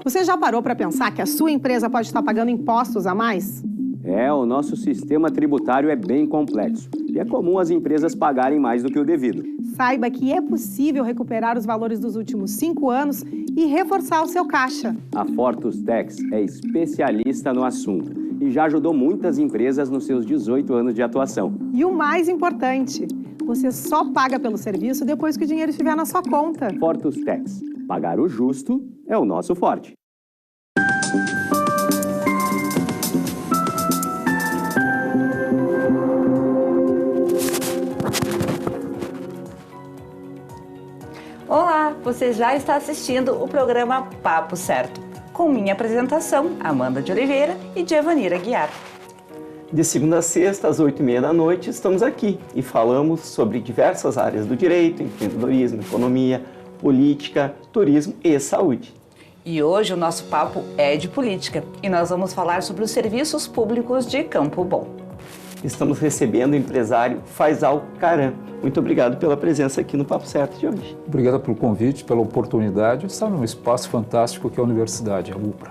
Você já parou para pensar que a sua empresa pode estar pagando impostos a mais? O nosso sistema tributário é bem complexo e é comum as empresas pagarem mais do que o devido. Saiba que é possível recuperar os valores dos últimos 5 anos e reforçar o seu caixa. A Fortus Tax é especialista no assunto e já ajudou muitas empresas nos seus 18 anos de atuação. E o mais importante, você só paga pelo serviço depois que o dinheiro estiver na sua conta. Fortus Tax. Pagar o justo é o nosso forte. Olá, você já está assistindo o programa Papo Certo, com minha apresentação, Amanda de Oliveira e de Evanira Guiar. De segunda a sexta, às 8h30 da noite, estamos aqui e falamos sobre diversas áreas do direito, empreendedorismo, economia, política, turismo e saúde. E hoje o nosso papo é de política e nós vamos falar sobre os serviços públicos de Campo Bom. Estamos recebendo o empresário Faisal Karam. Muito obrigado pela presença aqui no Papo Certo de hoje. Obrigado pelo convite, pela oportunidade de estar num espaço fantástico que é a universidade, a UPRA.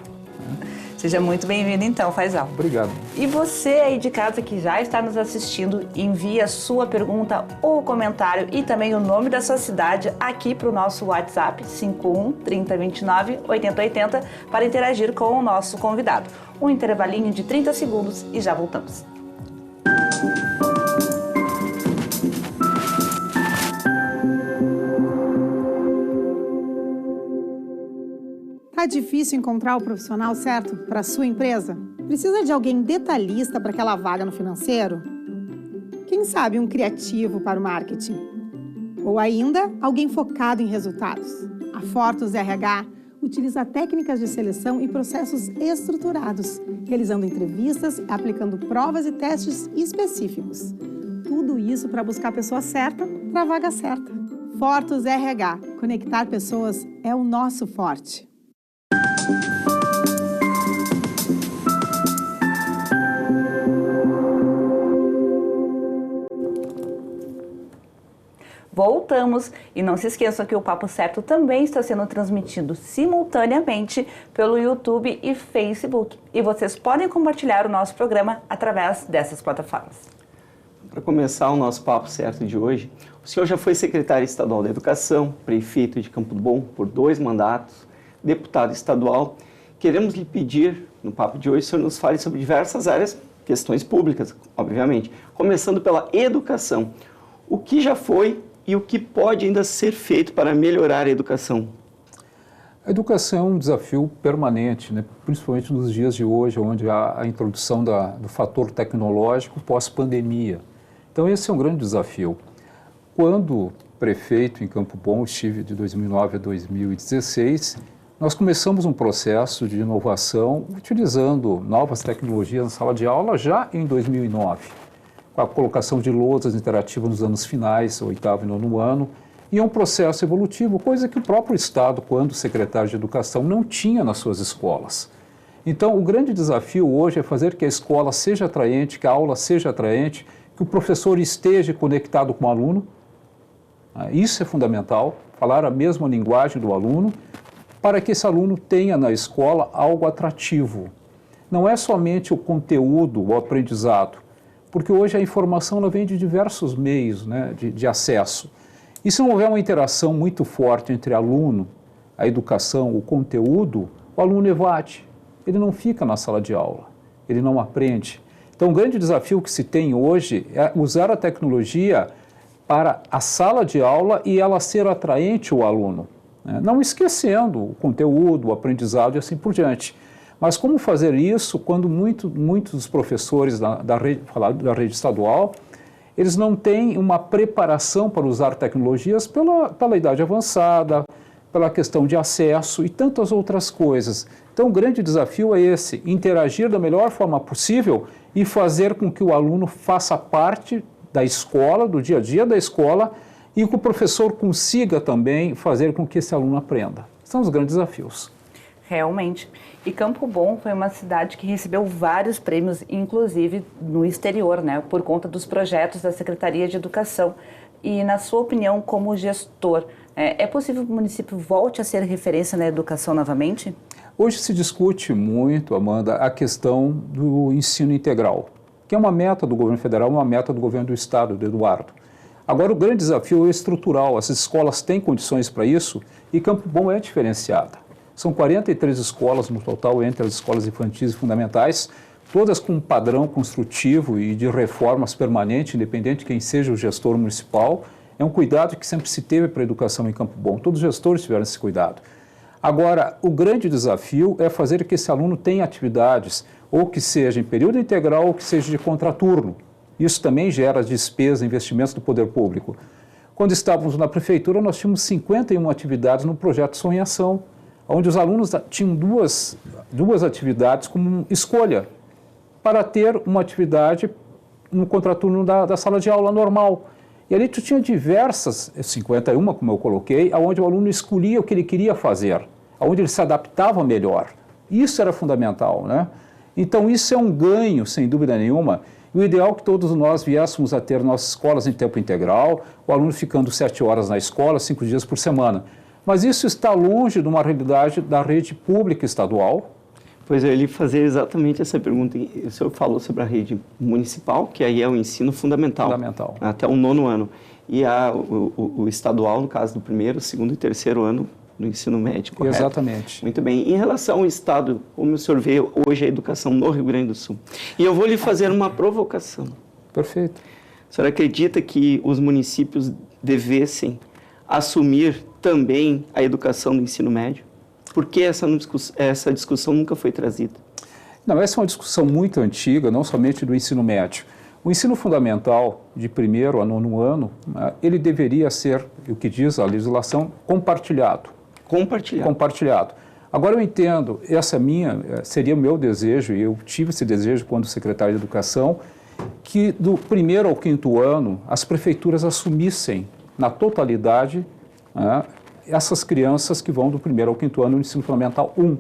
Seja muito bem-vindo então, Faisal. Obrigado. E você aí de casa que já está nos assistindo, envie a sua pergunta ou comentário e também o nome da sua cidade aqui para o nosso WhatsApp 51 3029 8080 para interagir com o nosso convidado. Um intervalinho de 30 segundos e já voltamos. Tá difícil encontrar o profissional certo para a sua empresa? Precisa de alguém detalhista para aquela vaga no financeiro? Quem sabe um criativo para o marketing? Ou ainda, alguém focado em resultados? A Fortus RH utiliza técnicas de seleção e processos estruturados, realizando entrevistas e aplicando provas e testes específicos. Tudo isso para buscar a pessoa certa para a vaga certa. Fortus RH. Conectar pessoas é o nosso forte. Voltamos e não se esqueçam que o Papo Certo também está sendo transmitido simultaneamente pelo YouTube e Facebook. E vocês podem compartilhar o nosso programa através dessas plataformas. Para começar o nosso Papo Certo de hoje, o senhor já foi secretário estadual da Educação, prefeito de Campo Bom por 2 mandatos, deputado estadual. Queremos lhe pedir, no papo de hoje, o senhor nos fale sobre diversas áreas, questões públicas, obviamente, começando pela educação. O que já foi e o que pode ainda ser feito para melhorar a educação? A educação é um desafio permanente, né? Principalmente nos dias de hoje, onde há a introdução do fator tecnológico pós-pandemia. Então, esse é um grande desafio. Quando prefeito em Campo Bom, estive de 2009 a 2016, nós começamos um processo de inovação utilizando novas tecnologias na sala de aula já em 2009, com a colocação de lousas interativas nos anos finais, 8º e 9º ano, e é um processo evolutivo, coisa que o próprio Estado, quando secretário de Educação, não tinha nas suas escolas. Então, o grande desafio hoje é fazer que a escola seja atraente, que a aula seja atraente, que o professor esteja conectado com o aluno. Isso é fundamental, falar a mesma linguagem do aluno, para que esse aluno tenha na escola algo atrativo. Não é somente o conteúdo, o aprendizado, porque hoje a informação ela vem de diversos meios, né, de acesso. E se não houver uma interação muito forte entre aluno, a educação, o conteúdo, o aluno evade, ele não fica na sala de aula, ele não aprende. Então, o grande desafio que se tem hoje é usar a tecnologia para a sala de aula e ela ser atraente ao aluno, né? Não esquecendo o conteúdo, o aprendizado e assim por diante. Mas como fazer isso quando muitos dos professores da rede estadual, eles não têm uma preparação para usar tecnologias pela idade avançada, pela questão de acesso e tantas outras coisas. Então, o grande desafio é esse, interagir da melhor forma possível e fazer com que o aluno faça parte da escola, do dia a dia da escola, e que o professor consiga também fazer com que esse aluno aprenda. São os grandes desafios. Realmente. E Campo Bom foi uma cidade que recebeu vários prêmios, inclusive no exterior, né, por conta dos projetos da Secretaria de Educação. E, na sua opinião, como gestor, é possível que o município volte a ser referência na educação novamente? Hoje se discute muito, Amanda, a questão do ensino integral, que é uma meta do governo federal, uma meta do governo do estado, do Eduardo. Agora, o grande desafio é estrutural. As escolas têm condições para isso e Campo Bom é diferenciada. São 43 escolas no total, entre as escolas infantis e fundamentais, todas com um padrão construtivo e de reformas permanente, independente de quem seja o gestor municipal. É um cuidado que sempre se teve para a educação em Campo Bom. Todos os gestores tiveram esse cuidado. Agora, o grande desafio é fazer que esse aluno tenha atividades, ou que seja em período integral, ou que seja de contraturno. Isso também gera despesa, investimentos do poder público. Quando estávamos na prefeitura, nós tínhamos 51 atividades no projeto Sonhação, onde os alunos tinham duas atividades como escolha, para ter uma atividade no contraturno da sala de aula normal. E ali tu tinha diversas, 51, como eu coloquei, onde o aluno escolhia o que ele queria fazer, onde ele se adaptava melhor. Isso era fundamental, né? Então, isso é um ganho, sem dúvida nenhuma. E o ideal é que todos nós viéssemos a ter nossas escolas em tempo integral, o aluno ficando 7 horas na escola, 5 dias por semana. Mas isso está longe de uma realidade da rede pública estadual. Pois é, ele fazer exatamente essa pergunta. O senhor falou sobre a rede municipal, que aí é o ensino fundamental. Até o 9º ano. E o estadual, no caso do 1º, 2º e 3º ano do ensino médio, correto? Exatamente. Muito bem. Em relação ao estado, como o senhor vê hoje a educação no Rio Grande do Sul? E eu vou lhe fazer uma provocação. Perfeito. O senhor acredita que os municípios devessem assumir também a educação do ensino médio? Por que essa discussão nunca foi trazida? Não, essa é uma discussão muito antiga, não somente do ensino médio. O ensino fundamental, de 1º a 9º ano, ele deveria ser, o que diz a legislação, compartilhado. Compartilhado. Agora eu entendo, seria o meu desejo, e eu tive esse desejo quando secretário de Educação, que do 1º ao 5º ano as prefeituras assumissem na totalidade essas crianças que vão do 1º ao 5º ano no ensino fundamental 1.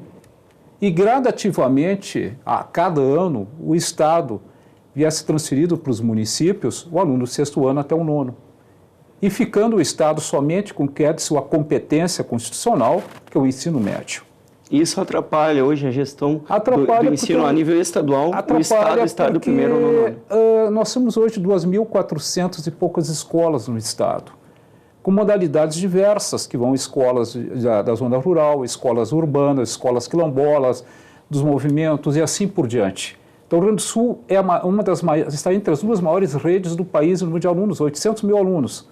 E gradativamente, a cada ano, o Estado viesse transferido para os municípios o aluno do 6º ano até o 9º. E ficando o Estado somente com que é de sua competência constitucional, que é o ensino médio. Isso atrapalha hoje a gestão do ensino a nível estadual, o Estado está do 1º ao 9º. Nós temos hoje 2.400 e poucas escolas no Estado, com modalidades diversas, que vão escolas da zona rural, escolas urbanas, escolas quilombolas, dos movimentos e assim por diante. Então, o Rio Grande do Sul é uma das maiores, está entre as 2 maiores redes do país no número de alunos, 800 mil alunos.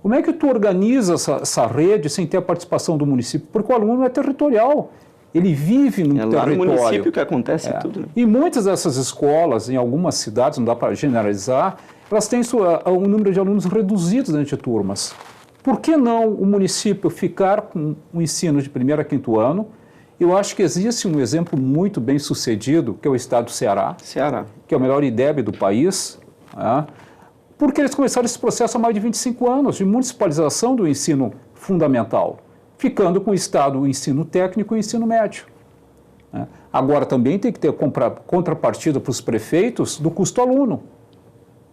Como é que tu organiza essa rede sem ter a participação do município? Porque o aluno é territorial, ele vive no território. É lá no município que acontece tudo. Né? E muitas dessas escolas, em algumas cidades, não dá para generalizar, elas têm um número de alunos reduzido dentro de turmas. Por que não o município ficar com o ensino de 1º a 5º ano? Eu acho que existe um exemplo muito bem sucedido, que é o estado do Ceará, que é o melhor IDEB do país, porque eles começaram esse processo há mais de 25 anos de municipalização do ensino fundamental, ficando com o estado o ensino técnico e o ensino médio. Agora também tem que ter contrapartida para os prefeitos do custo aluno.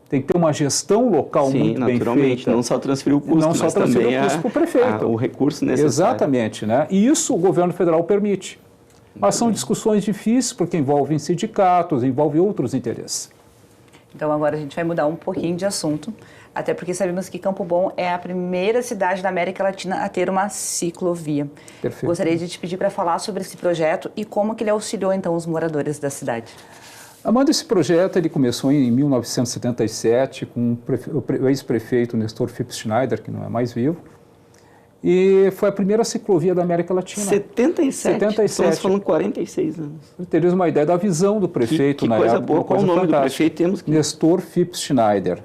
Tem que ter uma gestão local muito bem feita. Não só transferir o custo, mas também o custo para o prefeito. O recurso necessário. Exatamente, né? E isso o governo federal permite. Mas são discussões difíceis porque envolvem sindicatos, envolvem outros interesses. Então agora a gente vai mudar um pouquinho de assunto, até porque sabemos que Campo Bom é a primeira cidade da América Latina a ter uma ciclovia. Perfeito. Gostaria de te pedir para falar sobre esse projeto e como que ele auxiliou então os moradores da cidade. Amanda, esse projeto ele começou em 1977 com o ex-prefeito Nestor Fips-Schneider, que não é mais vivo, e foi a primeira ciclovia da América Latina. 77? Estamos falando 46 anos. Teríamos uma ideia da visão do prefeito na época. Boa. Qual o nome do prefeito? Nestor Fips-Schneider.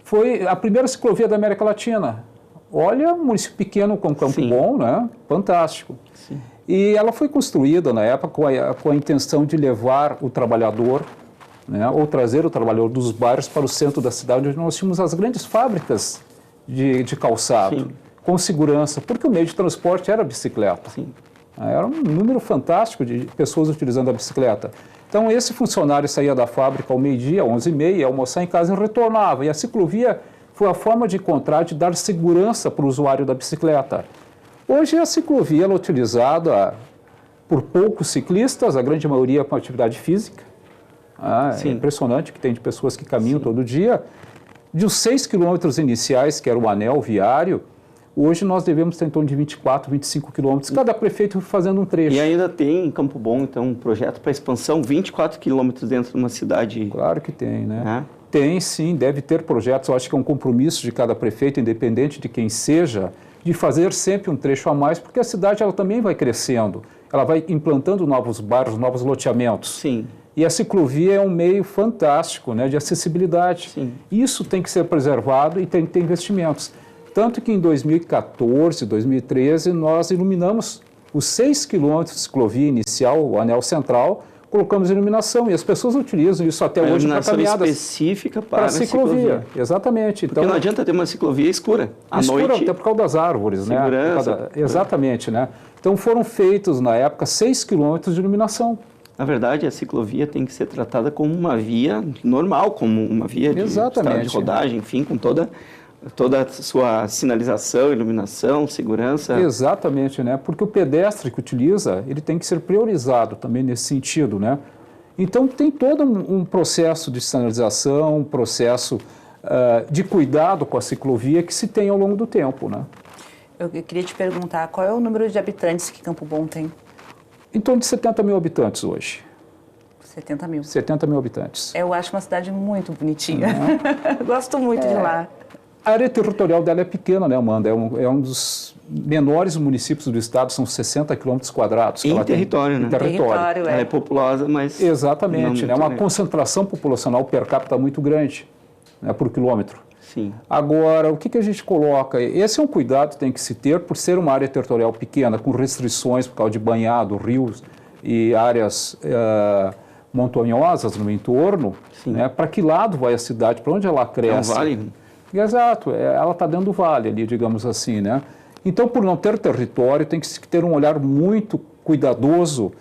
Foi a primeira ciclovia da América Latina. Olha, um município pequeno como Campo Bom, né? Fantástico. Sim. E ela foi construída na época com a intenção de levar o trabalhador, né, ou trazer o trabalhador dos bairros para o centro da cidade, onde nós tínhamos as grandes fábricas de calçado, com segurança, porque o meio de transporte era a bicicleta. Era um número fantástico de pessoas utilizando a bicicleta. Então, esse funcionário saía da fábrica ao meio-dia, 11h30, ia almoçar em casa e retornava. E a ciclovia foi a forma de encontrar, de dar segurança para o usuário da bicicleta. Hoje a ciclovia ela é utilizada por poucos ciclistas, a grande maioria com atividade física. É impressionante que tem de pessoas que caminham todo dia. De os 6 quilômetros iniciais, que era o anel viário, hoje nós devemos ter em torno de 24, 25 quilômetros, cada prefeito fazendo um trecho. E ainda tem em Campo Bom, então, um projeto para expansão, 24 quilômetros dentro de uma cidade. Claro que tem, né? Tem sim, deve ter projetos, eu acho que é um compromisso de cada prefeito, independente de quem seja, de fazer sempre um trecho a mais, porque a cidade ela também vai crescendo, ela vai implantando novos bairros, novos loteamentos. Sim. E a ciclovia é um meio fantástico, né, de acessibilidade. Sim. Isso tem que ser preservado e tem que ter investimentos. Tanto que em 2014, 2013, nós iluminamos os 6 quilômetros de ciclovia inicial, o anel central, colocamos iluminação e as pessoas utilizam isso até hoje para caminhadas específica para a ciclovia. Exatamente. Porque não adianta ter uma ciclovia escura à noite. Até por causa das árvores, segurança, né? Exatamente, né? Então foram feitos na época 6 quilômetros de iluminação. Na verdade, a ciclovia tem que ser tratada como uma via normal, como uma via de estrada de rodagem, enfim, com toda a sua sinalização, iluminação, segurança. Exatamente, né? Porque o pedestre que utiliza, ele tem que ser priorizado também nesse sentido, né? Então tem todo um processo de sinalização, um processo de cuidado com a ciclovia que se tem ao longo do tempo, né? Eu queria te perguntar, qual é o número de habitantes que Campo Bom tem? Em torno de 70 mil habitantes hoje. 70 mil? 70 mil habitantes. Eu acho uma cidade muito bonitinha. Gosto muito de lá. A área territorial dela é pequena, né, Amanda? É um dos menores municípios do estado, são 60 quilômetros quadrados. Em território, né? Em território. Ela é populosa, mas... Exatamente, né? Uma concentração populacional per capita muito grande, né, por quilômetro. Sim. Agora, o que a gente coloca? Esse é um cuidado que tem que se ter por ser uma área territorial pequena, com restrições por causa de banhado, rios e áreas montanhosas no entorno, né? Para que lado vai a cidade, para onde ela cresce? É um vale. Exato, ela está dentro do vale ali, digamos assim, né? Então, por não ter território, tem que ter um olhar muito cuidadoso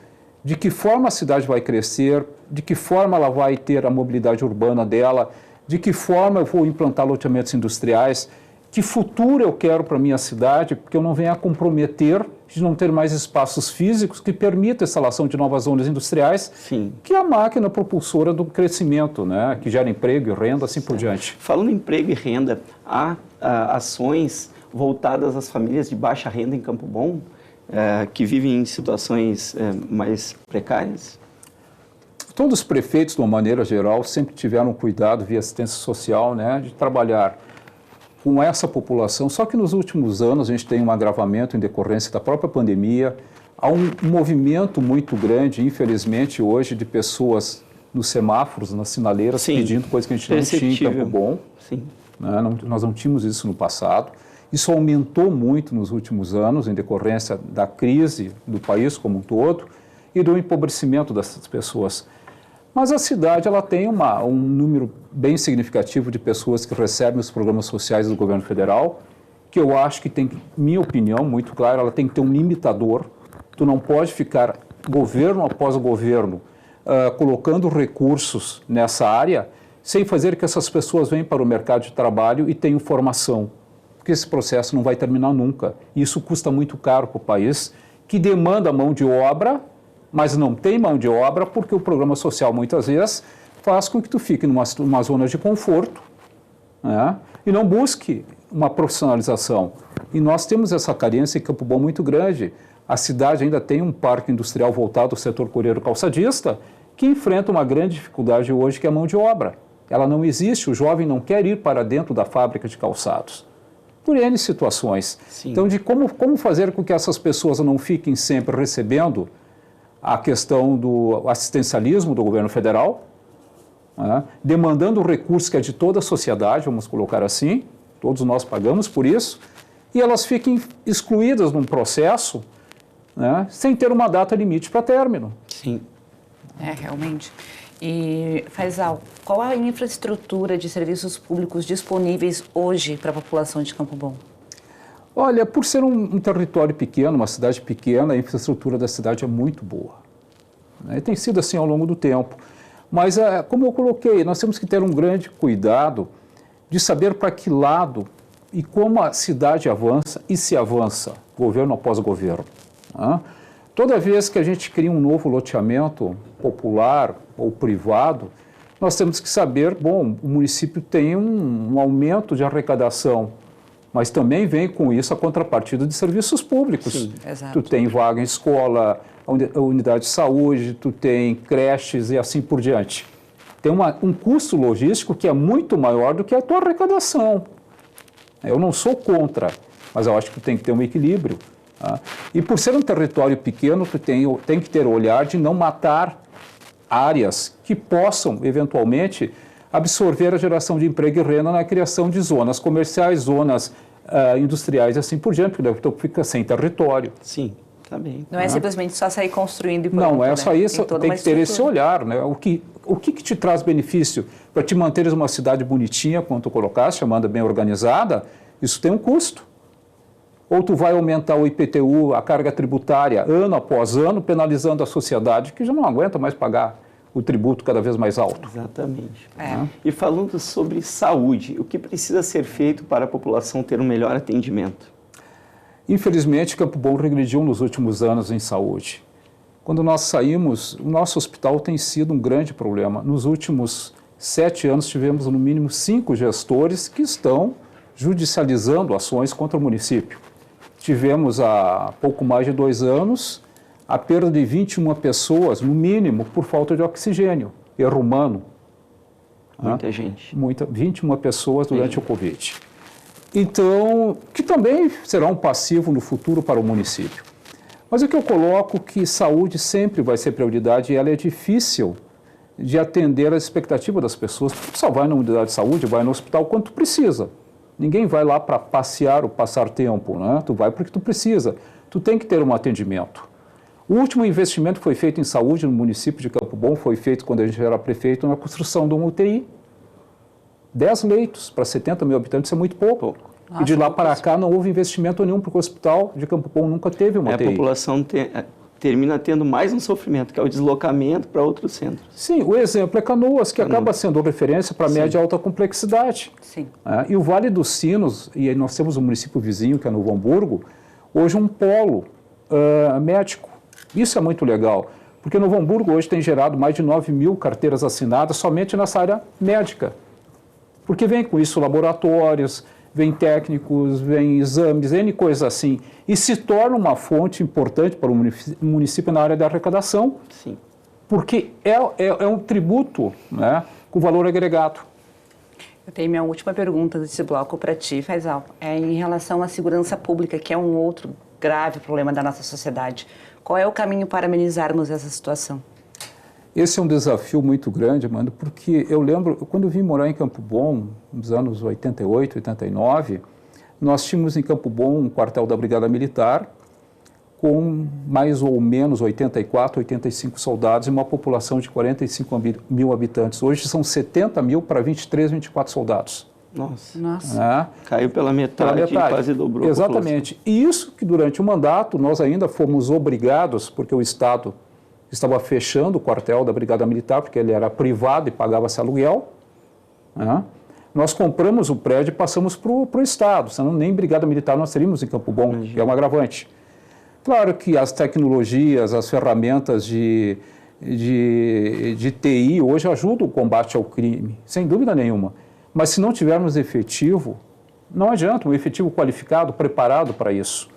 de que forma a cidade vai crescer, de que forma ela vai ter a mobilidade urbana dela, de que forma eu vou implantar loteamentos industriais, que futuro eu quero para a minha cidade, porque eu não venha a comprometer de não ter mais espaços físicos que permitam a instalação de novas zonas industriais, que é a máquina propulsora do crescimento, né? Que gera emprego e renda, assim por diante. Falando em emprego e renda, há ações voltadas às famílias de baixa renda em Campo Bom, que vivem em situações mais precárias? Todos os prefeitos, de uma maneira geral, sempre tiveram cuidado via assistência social, né, de trabalhar com essa população. Só que nos últimos anos a gente tem um agravamento em decorrência da própria pandemia. Há um movimento muito grande, infelizmente, hoje, de pessoas nos semáforos, nas sinaleiras, pedindo coisa que a gente não tinha em Campo Bom. Sim. Né, nós não tínhamos isso no passado. Isso aumentou muito nos últimos anos, em decorrência da crise do país como um todo e do empobrecimento dessas pessoas. Mas a cidade ela tem um número bem significativo de pessoas que recebem os programas sociais do governo federal, que eu acho que tem, minha opinião muito clara, ela tem que ter um limitador. Tu não pode ficar governo após governo colocando recursos nessa área sem fazer que essas pessoas venham para o mercado de trabalho e tenham formação, porque esse processo não vai terminar nunca. Isso custa muito caro para o país, que demanda mão de obra, mas não tem mão de obra porque o programa social, muitas vezes, faz com que tu fique numa zona de conforto, né? E não busque uma profissionalização. E nós temos essa carência em Campo Bom muito grande. A cidade ainda tem um parque industrial voltado ao setor coreiro calçadista que enfrenta uma grande dificuldade hoje, que é a mão de obra. Ela não existe, o jovem não quer ir para dentro da fábrica de calçados. Por N situações. Sim. Então, de como fazer com que essas pessoas não fiquem sempre recebendo a questão do assistencialismo do governo federal, né, demandando recursos que é de toda a sociedade, vamos colocar assim, todos nós pagamos por isso, e elas fiquem excluídas num processo, né, sem ter uma data limite para término. Sim. Realmente. E, Faisal, qual a infraestrutura de serviços públicos disponíveis hoje para a população de Campo Bom? Olha, por ser um território pequeno, uma cidade pequena, a infraestrutura da cidade é muito boa. E tem sido assim ao longo do tempo. Mas, como eu coloquei, nós temos que ter um grande cuidado de saber para que lado e como a cidade avança e se avança, governo após governo. toda vez que a gente cria um novo loteamento popular ou privado, nós temos que saber, bom, o município tem um aumento de arrecadação, mas também vem com isso a contrapartida de serviços públicos. Sim, exato. Tu tem vaga em escola, a unidade de saúde, tu tem creches e assim por diante. Tem um custo logístico que é muito maior do que a tua arrecadação. Eu não sou contra, mas eu acho que tem que ter um equilíbrio. Tá? E por ser um território pequeno, tu tem que ter o olhar de não matar áreas que possam, eventualmente, absorver a geração de emprego e renda na criação de zonas comerciais, zonas industriais e assim por diante, porque daí tu fica sem território. Sim, tá bem. Não é simplesmente só sair construindo e Não, é né? só isso, tem que ter esse olhar, né? O que te traz benefício para te manteres uma cidade bonitinha, como tu colocaste, chamada bem organizada, isso tem um custo. Ou tu vai aumentar o IPTU, a carga tributária, ano após ano, penalizando a sociedade, que já não aguenta mais pagar o tributo cada vez mais alto. Exatamente. É. E falando sobre saúde, o que precisa ser feito para a população ter um melhor atendimento? Infelizmente, Campo Bom regrediu nos últimos anos em saúde. Quando nós saímos, o nosso hospital tem sido um grande problema. Nos últimos 7 anos, tivemos no mínimo 5 gestores que estão judicializando ações contra o município. Tivemos há pouco mais de 2 anos a perda de 21 pessoas, no mínimo, por falta de oxigênio, erro humano. Muita gente. 21 pessoas durante o Covid. Então, que também será um passivo no futuro para o município. Mas o que eu coloco é que saúde sempre vai ser prioridade e ela é difícil de atender as expectativas das pessoas. Tu só vai na unidade de saúde, vai no hospital quando tu precisa. Ninguém vai lá para passear ou passar tempo, né? Tu vai porque tu precisa. Tu tem que ter um atendimento. O último investimento que foi feito em saúde no município de Campo Bom foi feito quando a gente era prefeito na construção de uma UTI. 10 leitos para 70 mil habitantes é muito pouco. Nossa, e de lá para cá não houve investimento nenhum, porque o hospital de Campo Bom nunca teve uma UTI. A população termina tendo mais um sofrimento, que é o deslocamento para outros centros. Sim, o exemplo é Canoas, que acaba sendo referência para média e alta complexidade. Sim. E o Vale dos Sinos, e aí nós temos um município vizinho, que é Novo Hamburgo, hoje um polo médico. Isso é muito legal, porque Novo Hamburgo hoje tem gerado mais de 9 mil carteiras assinadas somente nessa área médica. Porque vem com isso laboratórios, vem técnicos, vem exames, N coisas assim, e se torna uma fonte importante para o município na área da arrecadação, Sim. porque é um tributo, né, com valor agregado. Eu tenho minha última pergunta desse bloco para ti, Faisal. É em relação à segurança pública, que é um outro grave problema da nossa sociedade. Qual é o caminho para amenizarmos essa situação? Esse é um desafio muito grande, Amanda, porque eu lembro, quando eu vim morar em Campo Bom, nos anos 88, 89, nós tínhamos em Campo Bom um quartel da Brigada Militar com mais ou menos 84, 85 soldados e uma população de 45 mil habitantes. Hoje são 70 mil para 23, 24 soldados. Nossa. Caiu pela metade, e quase dobrou. Exatamente. E isso que durante o mandato nós ainda fomos obrigados, porque o Estado estava fechando o quartel da Brigada Militar, porque ele era privado e pagava-se aluguel. Nós compramos o prédio e passamos para o Estado, senão nem Brigada Militar nós teríamos em Campo Bom, que é um agravante. Claro que as tecnologias, as ferramentas de TI hoje ajudam o combate ao crime, sem dúvida nenhuma. Mas se não tivermos efetivo, não adianta, um efetivo qualificado, preparado para isso.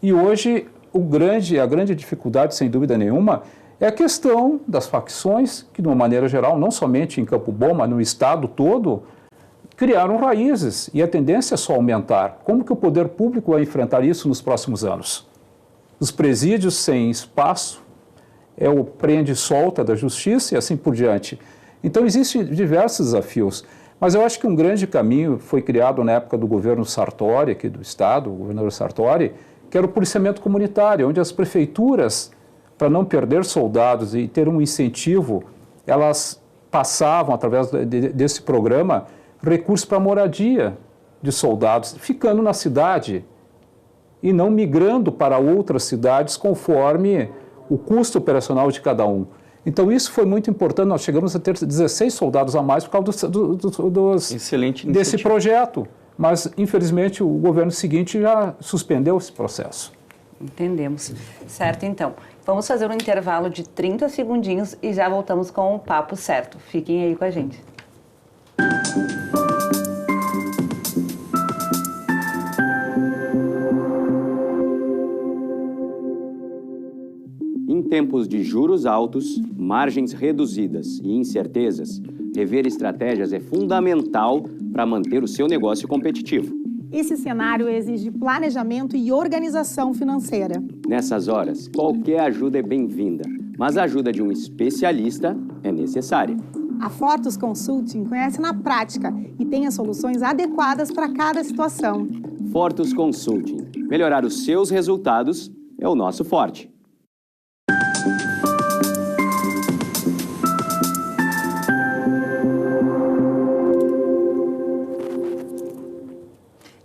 E hoje a grande dificuldade, sem dúvida nenhuma, é a questão das facções, que de uma maneira geral, não somente em Campo Bom, mas no estado todo, criaram raízes e a tendência é só aumentar. Como que o poder público vai enfrentar isso nos próximos anos? Os presídios sem espaço, é o prende e solta da justiça e assim por diante. Então existem diversos desafios, mas eu acho que um grande caminho foi criado na época do governo Sartori, aqui do estado, o governador Sartori, que era o policiamento comunitário, onde as prefeituras, para não perder soldados e ter um incentivo, elas passavam, através desse programa, recursos para moradia de soldados, ficando na cidade e não migrando para outras cidades conforme o custo operacional de cada um. Então isso foi muito importante, nós chegamos a ter 16 soldados a mais por causa desse projeto. Mas, infelizmente, o governo seguinte já suspendeu esse processo. Entendemos. Certo, então. Vamos fazer um intervalo de 30 segundinhos e já voltamos com o Papo Certo. Fiquem aí com a gente. Em tempos de juros altos, margens reduzidas e incertezas, rever estratégias é fundamental para manter o seu negócio competitivo. Esse cenário exige planejamento e organização financeira. Nessas horas, qualquer ajuda é bem-vinda, mas a ajuda de um especialista é necessária. A Fortus Consulting conhece na prática e tem as soluções adequadas para cada situação. Fortus Consulting. Melhorar os seus resultados é o nosso forte.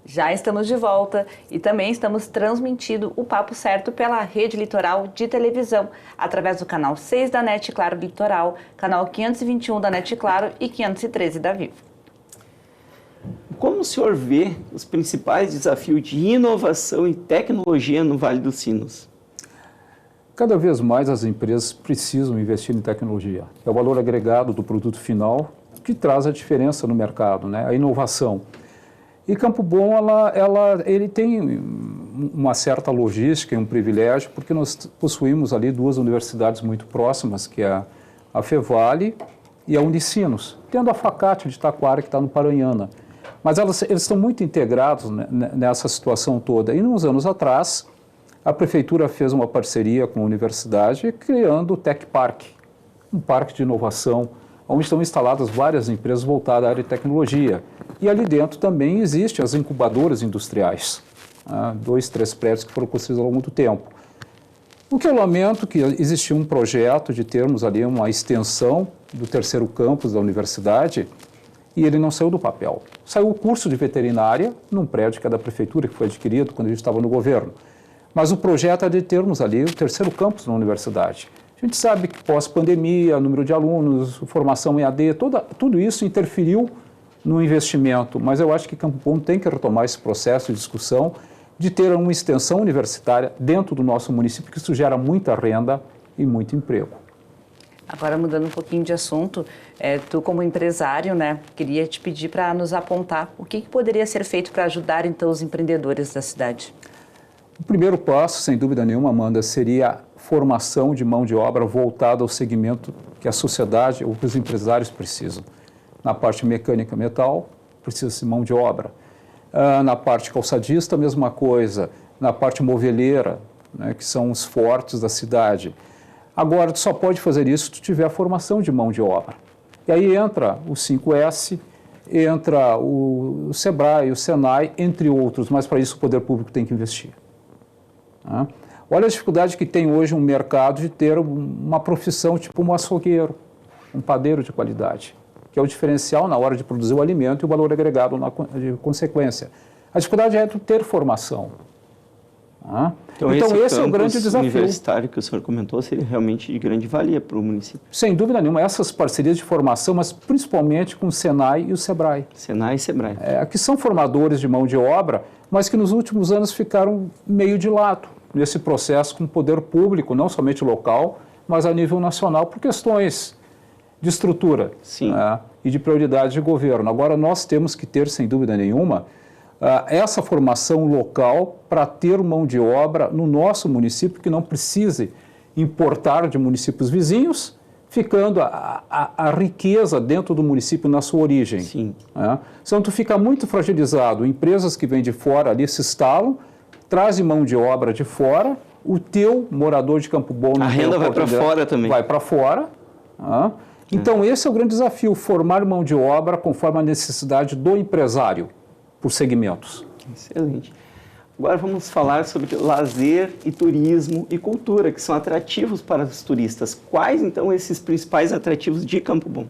Já estamos de volta e também estamos transmitindo o Papo Certo pela Rede Litoral de televisão, através do canal 6 da NET Claro Litoral, canal 521 da NET Claro e 513 da Vivo. Como o senhor vê os principais desafios de inovação e tecnologia no Vale dos Sinos? Cada vez mais as empresas precisam investir em tecnologia. É o valor agregado do produto final que traz a diferença no mercado, né? A inovação. E Campo Bom, ele tem uma certa logística e um privilégio, porque nós possuímmo ali duas universidades muito próximas, que é a Fevale e a Unicinos, tendo a Facate de Taquara, que está no Paranhana. Mas eles estão muito integrados nessa situação toda. E uns anos atrás, a Prefeitura fez uma parceria com a universidade, criando o Tech Park, um parque de inovação, onde estão instaladas várias empresas voltadas à área de tecnologia. E ali dentro também existem as incubadoras industriais, 2, 3 prédios que foram construídos ao longo do tempo. O que eu lamento é que existia um projeto de termos ali uma extensão do terceiro campus da universidade e ele não saiu do papel. Saiu o curso de veterinária num prédio que é da Prefeitura, que foi adquirido quando a gente estava no governo. Mas o projeto é de termos ali o terceiro campus na universidade. A gente sabe que pós-pandemia, número de alunos, formação em AD, tudo isso interferiu no investimento, mas eu acho que Campo Bom tem que retomar esse processo de discussão de ter uma extensão universitária dentro do nosso município, que isso gera muita renda e muito emprego. Agora, mudando um pouquinho de assunto, tu como empresário, né, queria te pedir para nos apontar o que poderia ser feito para ajudar, então, os empreendedores da cidade. O primeiro passo, sem dúvida nenhuma, Amanda, seria a formação de mão de obra voltada ao segmento que a sociedade ou que os empresários precisam. Na parte mecânica metal, precisa-se mão de obra. Na parte calçadista, a mesma coisa. Na parte moveleira, né, que são os fortes da cidade. Agora, tu só pode fazer isso se tu tiver a formação de mão de obra. E aí entra o 5S, entra o Sebrae, o Senai, entre outros, mas para isso o poder público tem que investir. Olha a dificuldade que tem hoje um mercado de ter uma profissão tipo um açougueiro, um padeiro de qualidade, que é o diferencial na hora de produzir o alimento e o valor agregado de consequência. A dificuldade é ter formação. Então esse é o grande desafio. O universitário que o senhor comentou seria realmente de grande valia para o município. Sem dúvida nenhuma, essas parcerias de formação, mas principalmente com o Senai e o Sebrae. Senai e Sebrae. Que são formadores de mão de obra, mas que nos últimos anos ficaram meio de lado nesse processo com o poder público, não somente local, mas a nível nacional, por questões de estrutura e de prioridade de governo. Agora, nós temos que ter, sem dúvida nenhuma, essa formação local para ter mão de obra no nosso município, que não precise importar de municípios vizinhos, ficando a riqueza dentro do município na sua origem. Sim. Senão tu fica muito fragilizado. Empresas que vêm de fora ali se instalam, trazem mão de obra de fora, o teu morador de Campo Bom... A renda vai para fora também. Vai para fora. Então, esse é o grande desafio, formar mão de obra conforme a necessidade do empresário, por segmentos. Excelente. Agora vamos falar sobre lazer e turismo e cultura, que são atrativos para os turistas. Quais, então, esses principais atrativos de Campo Bom?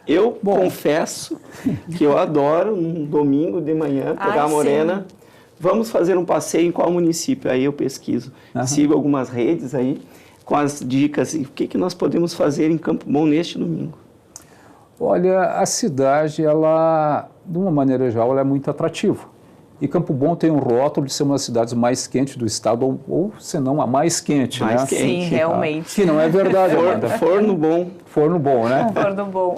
Eu confesso que eu adoro, num domingo de manhã, pegar a Morena. Sim. Vamos fazer um passeio em qual município? Aí eu pesquiso. Sigo algumas redes aí com as dicas. E o que nós podemos fazer em Campo Bom neste domingo? Olha, a cidade, ela, de uma maneira geral, ela é muito atrativa. E Campo Bom tem um rótulo de ser uma das cidades mais quentes do estado, ou se não a mais quente, Mais né? quente. Sim, realmente. Que não é verdade, Amanda. Forno bom. Forno bom, né? Forno bom.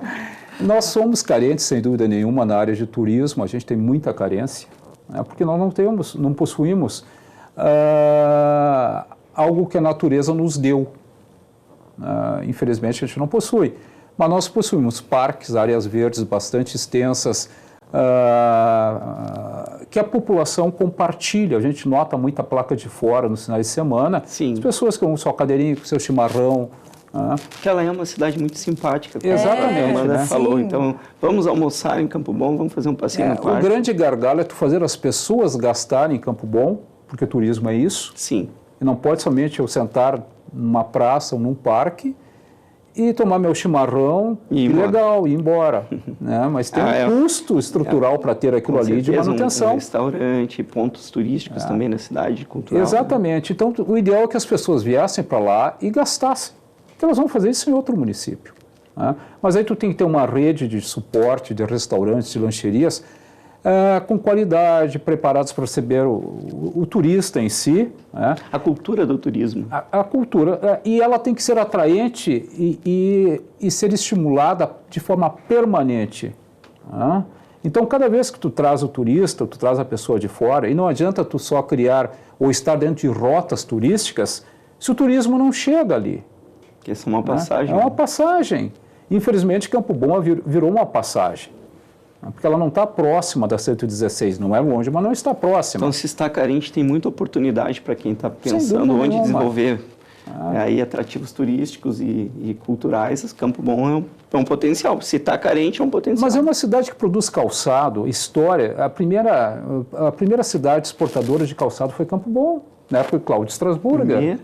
Nós somos carentes, sem dúvida nenhuma, na área de turismo, a gente tem muita carência, né? Porque nós não possuímos algo que a natureza nos deu. Infelizmente, a gente não possui. Mas nós possuímos parques, áreas verdes bastante extensas, que a população compartilha. A gente nota muita placa de fora nos finais de semana. Sim. As pessoas com sua cadeirinha, com seu chimarrão. Que ela é uma cidade muito simpática. Como Exatamente, a Amanda né? falou. Sim. Então, vamos almoçar em Campo Bom, vamos fazer um passeio no O parque. grande gargalo é tu fazer as pessoas gastarem em Campo Bom, porque turismo é isso. Sim. E não pode somente eu sentar numa praça ou num parque e tomar meu chimarrão, E ir que embora. legal, e ir embora. Né? Mas tem um custo estrutural para ter aquilo Com ali de certeza, manutenção. Um restaurante, pontos turísticos também na cidade, cultural. Exatamente. Então, o ideal é que as pessoas viessem para lá e gastassem. Porque elas vão fazer isso em outro município. Né? Mas aí tu tem que ter uma rede de suporte, de restaurantes, de lancherias, com qualidade, preparados para receber o turista em si. Né? A cultura do turismo. A cultura, e ela tem que ser atraente e ser estimulada de forma permanente. Né? Então, cada vez que tu traz o turista, tu traz a pessoa de fora, e não adianta tu só criar ou estar dentro de rotas turísticas se o turismo não chega ali. Que essa é uma passagem. É uma passagem. Infelizmente, Campo Bom virou uma passagem. Porque ela não está próxima da 116, não é longe, mas não está próxima. Então, se está carente, tem muita oportunidade para quem está pensando dúvida onde nenhuma. desenvolver aí atrativos turísticos e culturais. Campo Bom é um potencial. Se está carente, é um potencial. Mas é uma cidade que produz calçado, história. A primeira cidade exportadora de calçado foi Campo Bom, na época de Cláudio Strasburger.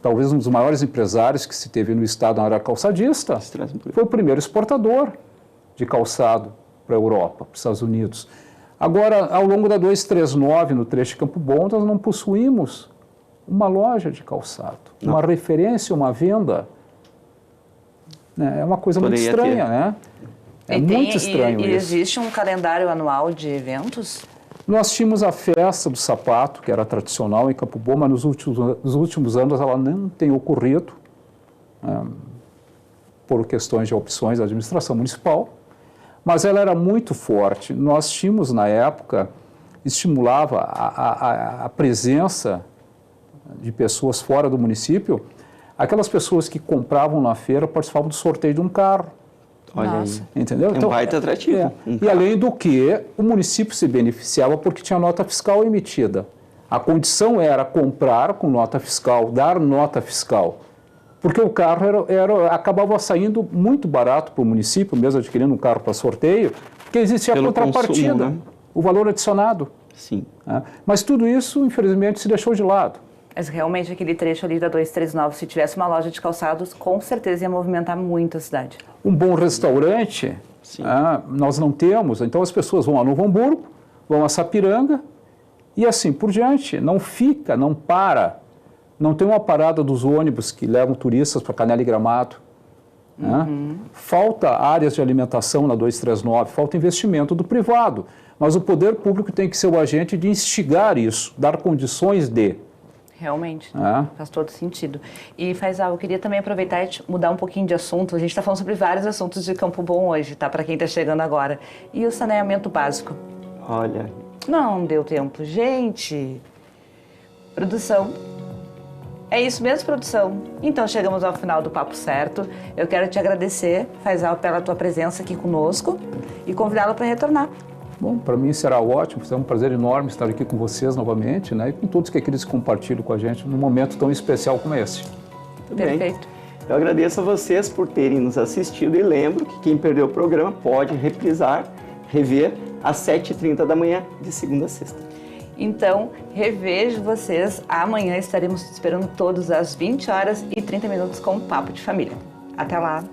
Talvez um dos maiores empresários que se teve no estado na área calçadista, foi o primeiro exportador de calçado para a Europa, para os Estados Unidos. Agora, ao longo da 239, no trecho de Campo Bom, nós não possuímos uma loja de calçado, uma referência, uma venda. É uma coisa muito estranha, né? É muito estranho isso. E existe um calendário anual de eventos? Nós tínhamos a festa do sapato, que era tradicional em Campo Bom, mas nos últimos anos ela não tem ocorrido, por questões de opções da administração municipal, mas ela era muito forte. Nós tínhamos, na época, estimulava a presença de pessoas fora do município, aquelas pessoas que compravam na feira participavam do sorteio de um carro. Olha Nossa. aí. Entendeu? É um baita atrativo. E além do que, o município se beneficiava porque tinha nota fiscal emitida. A condição era comprar com nota fiscal, dar nota fiscal. Porque o carro acabava saindo muito barato para o município, mesmo adquirindo um carro para sorteio, porque existia a contrapartida, consumo, né? o valor adicionado. Sim. Né? Mas tudo isso, infelizmente, se deixou de lado. Mas realmente aquele trecho ali da 239, se tivesse uma loja de calçados, com certeza ia movimentar muito a cidade. Um bom restaurante, nós não temos, então as pessoas vão a Novo Hamburgo, vão a Sapiranga e assim por diante. Não fica, não para. Não tem uma parada dos ônibus que levam turistas para Canela e Gramado. Falta áreas de alimentação na 239, falta investimento do privado. Mas o poder público tem que ser o agente de instigar isso, dar condições de. Realmente, faz todo sentido. E Faisal, eu queria também aproveitar e mudar um pouquinho de assunto. A gente está falando sobre vários assuntos de Campo Bom hoje, tá? Para quem está chegando agora. E o saneamento básico? Olha. Não deu tempo. Gente, produção. É isso mesmo, produção? Então chegamos ao final do Papo Certo. Eu quero te agradecer, Faisal, pela tua presença aqui conosco e convidá-lo para retornar. Bom, para mim será ótimo, será um prazer enorme estar aqui com vocês novamente, né? E com todos que aqueles que compartilham com a gente num momento tão especial como esse. Muito bem. Perfeito. Eu agradeço a vocês por terem nos assistido e lembro que quem perdeu o programa pode reprisar, rever às 7h30 da manhã, de segunda a sexta. Então, revejo vocês. Amanhã estaremos esperando todos às 20h30 com o Papo de Família. Até lá!